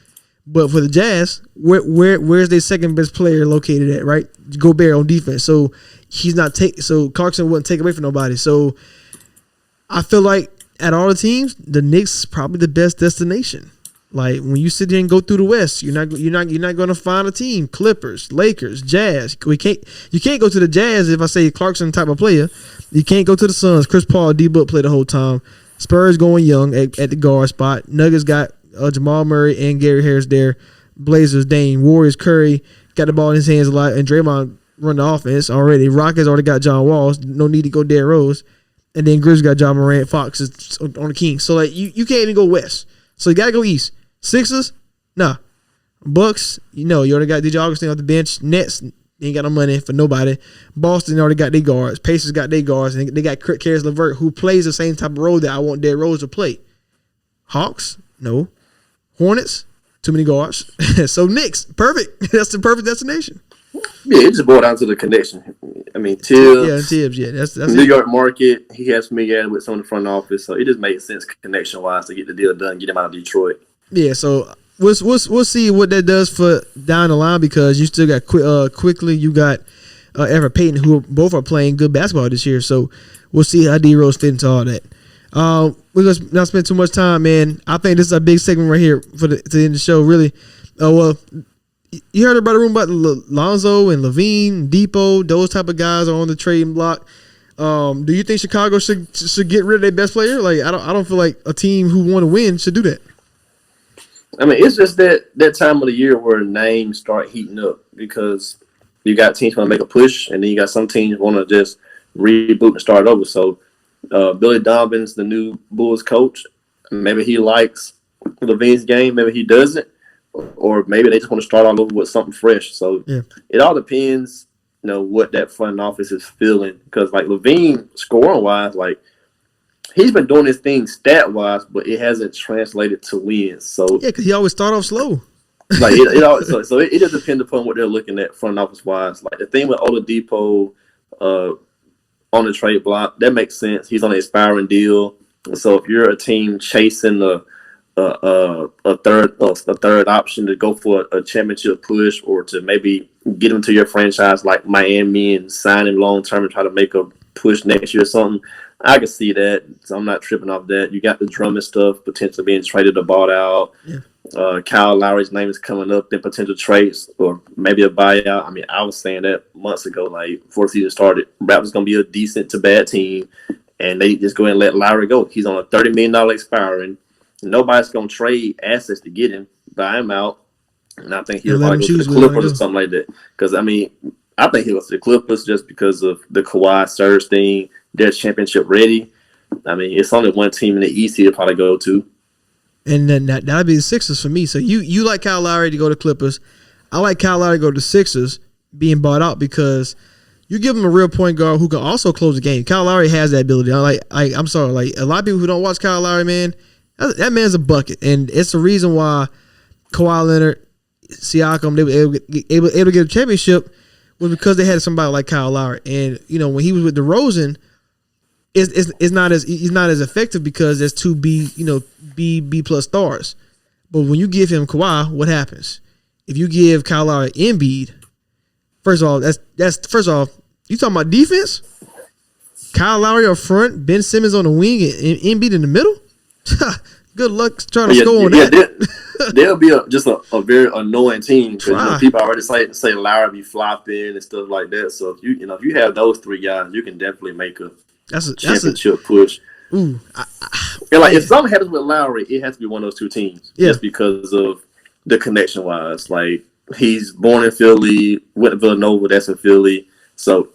But for the Jazz, where's their second best player located at? Right, Gobert on defense. So he's not so Clarkson wouldn't take away from nobody. So I feel like at all the teams, the Knicks is probably the best destination. Like when you sit there and go through the West, you're not going to find a team. Clippers, Lakers, Jazz. You can't go to the Jazz if I say Clarkson type of player. You can't go to the Suns. Chris Paul, D-Book play the whole time. Spurs going young at the guard spot. Nuggets got Jamal Murray and Gary Harris there. Blazers, Dame. Warriors, Curry got the ball in his hands a lot, and Draymond run the offense already. Rockets already got John Walls. No need to go Derrick Rose. And then Grizzlies got John Morant. Fox is on the Kings. So like you can't even go West. So you gotta go East. Sixers, nah. Bucks, you already got DJ Augustine off the bench. Nets, ain't got no money for nobody. Boston already got their guards. Pacers got their guards, and they got Karis LeVert, who plays the same type of role that I want Derrick Rose to play. Hawks, no. Hornets, too many guards. So Knicks, perfect. That's the perfect destination. Yeah, it just boiled down to the connection. I mean, Tibbs. Yeah, that's New York market. He has familiarity with some of the front office, so it just makes sense connection wise to get the deal done, get him out of Detroit. Yeah, so we'll see what that does for down the line because you still got quickly. You got Everett Payton, who both are playing good basketball this year. So we'll see how D Rose fit into all that. We're gonna not spend too much time, man. I think this is a big segment right here to end the show. Really, you heard about the room about Lonzo and Levine, Dipo, those type of guys are on the trading block. Do you think Chicago should get rid of their best player? Like I don't feel like a team who want to win should do that. I mean, it's just that time of the year where names start heating up because you got teams want to make a push, and then you got some teams want to just reboot and start over. So Billy Donovan's the new Bulls coach. Maybe he likes Levine's game, maybe he doesn't, or maybe they just want to start all over with something fresh. So It all depends, what that front office is feeling. Because like Levine, scoring wise, like he's been doing his thing stat wise, but it hasn't translated to wins. So because he always start off slow. Like it just depends upon what they're looking at front office wise. Like the thing with Oladipo on the trade block, that makes sense. He's on an expiring deal, so if you're a team chasing a third option to go for a championship push or to maybe get him to your franchise like Miami and sign him long term and try to make a push next year or something, I can see that. So I'm not tripping off that. You got the Drummond stuff potentially being traded or bought out. Kyle Lowry's name is coming up in potential trades or maybe a buyout. I mean, I was saying that months ago, like before the season started, Raptors going to be a decent to bad team, and they just go ahead and let Lowry go. He's on a $30 million expiring. Nobody's going to trade assets to get him, buy him out, and I think he'll probably go to the Clippers or something like that. Because, I mean, I think he'll go to the Clippers just because of the Kawhi Surge thing. They're championship ready. I mean, it's only one team in the East he'll probably go to. And then that'd be the Sixers for me. So you like Kyle Lowry to go to Clippers. I like Kyle Lowry to go to Sixers being bought out because you give him a real point guard who can also close the game. Kyle Lowry has that ability. I'm sorry, like a lot of people who don't watch Kyle Lowry, man, that man's a bucket, and it's the reason why Kawhi Leonard, Siakam, they were able to get a championship was because they had somebody like Kyle Lowry. And when he was with DeRozan, it's not as effective because there's two B plus stars. But when you give him Kawhi, what happens? If you give Kyle Lowry Embiid, first of all, you talking about defense? Kyle Lowry up front, Ben Simmons on the wing, and Embiid in the middle. Good luck trying to score on that. They'll be just a very annoying team because people already say Lowry be flopping and stuff like that. So if you have those three guys, you can definitely make a championship push. Ooh, if something happens with Lowry, it has to be one of those two teams. Just because of the connection wise. Like he's born in Philly, went to Villanova, that's in Philly. So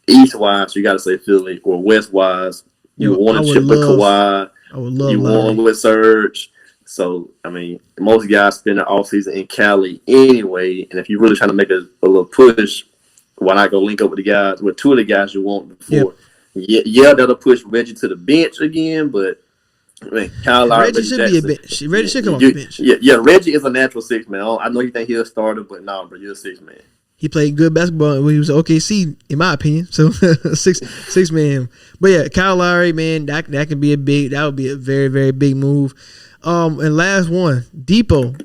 East wise, you got to say Philly, or West wise, you want to chip with Kawhi. I would love you won with Surge. So, I mean, most guys spend the offseason in Cali anyway. And if you're really trying to make a little push, why not go link up with two of the guys you want before? Yeah, that'll push Reggie to the bench again, but I mean, Kyle Lowry, Reggie should be a bench. Reggie should come off the bench. Yeah, Reggie is a natural six man. I know you think he'll start it, but no, bro, you're a six man. He played good basketball when he was at OKC, in my opinion. So six man. But yeah, Kyle Lowry, man, that would be a very, very big move. And last one, Dipo.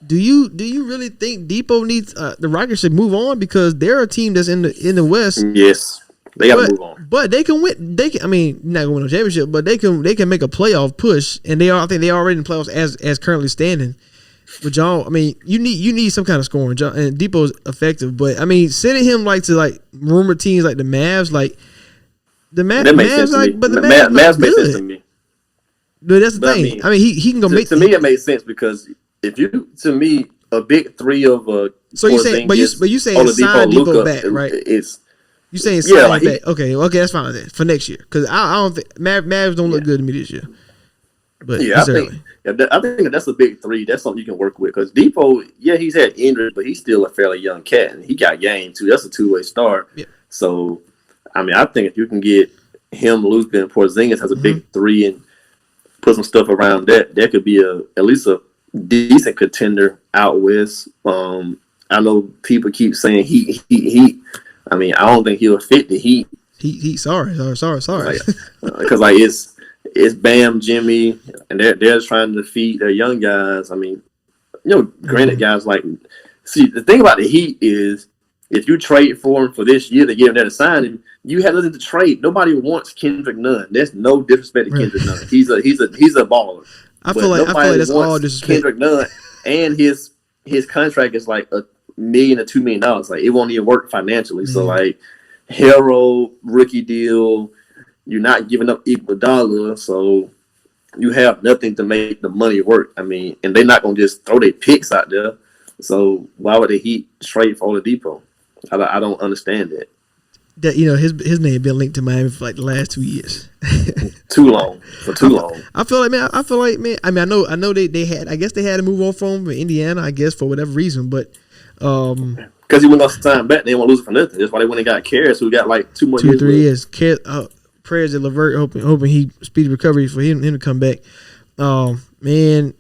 Do you really think Dipo needs the Rockets should move on because they're a team that's in the West? Yes, they got to move on. But they can win. I mean, not gonna win a championship, but they can make a playoff push, and I think they are already in playoffs as currently standing. But John, I mean, you need some kind of scoring. John, and Dipo's effective, but I mean, sending him to rumored teams like the Mavs, the that makes sense to me. but the Mavs make sense to me. But that's the thing. I mean, he can go make. To me, it makes sense because if you, to me, a big three of so you saying, but you saying sign Dipo back, right? You saying sign back? Okay, that's fine with that for next year because I don't think Mavs don't look good to me this year. But I think that's a big three. That's something you can work with because Dipo, he's had injuries, but he's still a fairly young cat, and he got game too. That's a two-way start. Yeah. So, I mean, I think if you can get him, Luka, and Porzingis as a big three and put some stuff around that could be at least a decent contender out west. I know people keep saying Heat. I mean, I don't think he'll fit the Heat. Heat. Sorry. Because it's Bam, Jimmy, and they're trying to defeat their young guys. I mean, granted, guys see the thing about the Heat is if you trade for him for this year, they give him there to sign him. You have nothing to trade. Nobody wants Kendrick Nunn. There's no disrespect to Kendrick Nunn. He's a baller. I feel like that's all disrespect. Kendrick Nunn and his contract is like $1 million to $2 million. Like it won't even work financially. So Hero rookie deal, you're not giving up $1 so you have nothing to make the money work. I mean, and they're not gonna just throw their picks out there. So why would the Heat trade for Oladipo? I don't understand that. That his name been linked to Miami for the last 2 years. Too long. I feel like man. I mean, I know they had. I guess they had to move on from Indiana. I guess for whatever reason, but because he went off sign back, they won't lose it for nothing. That's why they went and got Karras, who got 2 more 3 years. Prayers to LeVert, hoping he speedy recovery for him to come back. Man,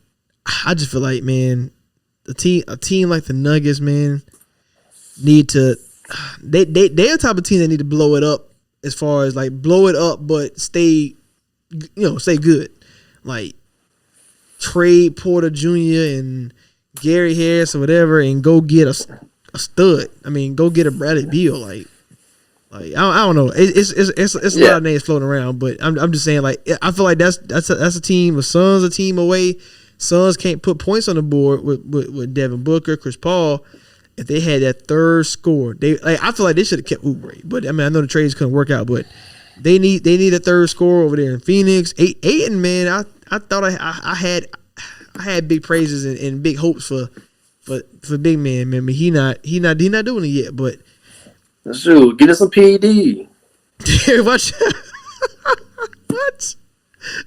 I just feel like a team like the Nuggets, man, need to. They're the type of team that need to blow it up as far as blow it up, but stay good. Trade Porter Jr. and Gary Harris or whatever, and go get a stud. I mean, go get a Bradley Beal. I don't know. It's a lot of names floating around, but I'm just saying I feel like that's a team. The Suns a team away. Suns can't put points on the board with Devin Booker, Chris Paul. If they had that third score, I feel like they should have kept Oubre. But I mean, I know the trades couldn't work out, but they need a third score over there in Phoenix. Ayton, man, I thought I had big praises and big hopes for big man. I mean, he not doing it yet, but shoot, get us some PED. What?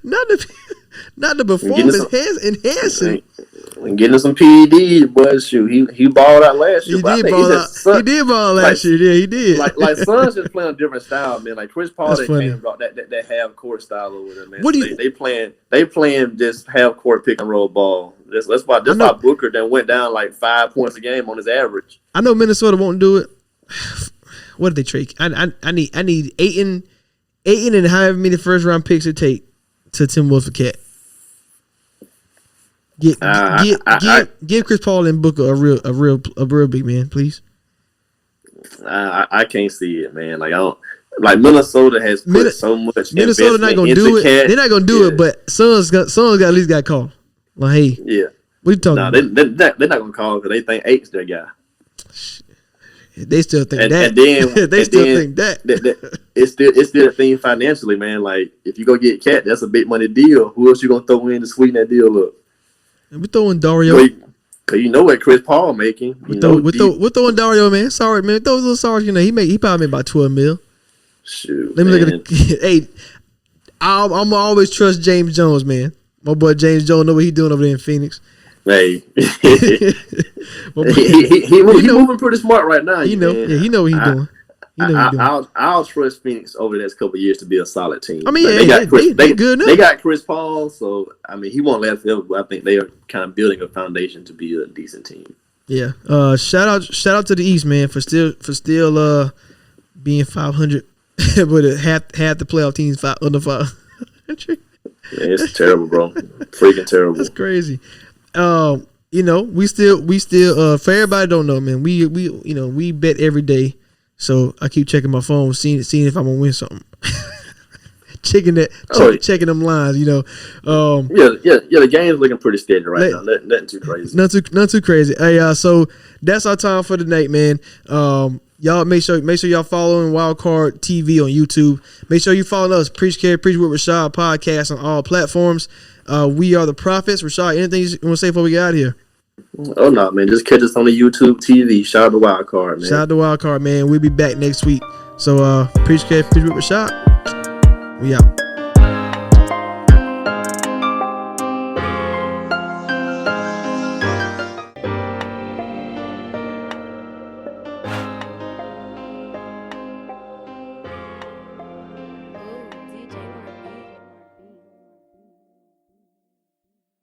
Not the performance enhancing. And getting some PED, but shoot, he balled out last year. He did ball last year. Yeah, he did. Suns just playing a different style, man. Like Chris Paul, they came and brought that half court style over there, man. They playing just half court pick and roll ball. That's why Booker then went down 5 points a game on his average. I know Minnesota won't do it. What did they trade? I need Ayton and however many first round picks it take to Tim Wolf for Cat. Give Chris Paul and Booker a real big man, please. I can't see it, man. I don't. Minnesota has put so much. Minnesota not gonna do it. They're not gonna do it, but Suns got at least got called. Hey, what you talking about? They're not gonna call because they think Ait's their guy. They still think that. And then they still think that. It's still a thing financially, man. If you go get Cat, that's a big money deal. Who else you gonna throw in to sweeten that deal up? We're throwing Dario. Cause you know what Chris Paul making. We're throwing Dario, man. Sorry, man. Those little sorry, he probably made about $12 million. Shoot. Let me look at it. Hey, I'm always trust James Jones, man. My boy James Jones know what he's doing over there in Phoenix. Hey, he moving pretty smart right now. He know what he's doing. I'll trust Phoenix over the next couple of years to be a solid team. I mean, they good enough. They got Chris Paul, so I mean, he won't last forever. But I think they are kind of building a foundation to be a decent team. Yeah. Shout out to the East, man, for still being 500, but half the playoff teams under 500. Yeah, it's terrible, bro. Freaking terrible. That's crazy. we still for everybody don't know, man. We bet every day. So I keep checking my phone, seeing if I'm gonna win something. checking them lines, Yeah, the game's looking pretty steady right now. Nothing too crazy. Not too crazy. Hey, so that's our time for tonight, man. Y'all make sure y'all following Wildcard TV on YouTube. Make sure you follow us, Preach with Rashad podcast on all platforms. We are the Prophets. Rashad, anything you want to say before we get out of here? Oh no, man! Just catch us on the YouTube TV. Shout out to Wildcard, man. Shout out to Wildcard, man. We'll be back next week. So Preach with Rashad. We out.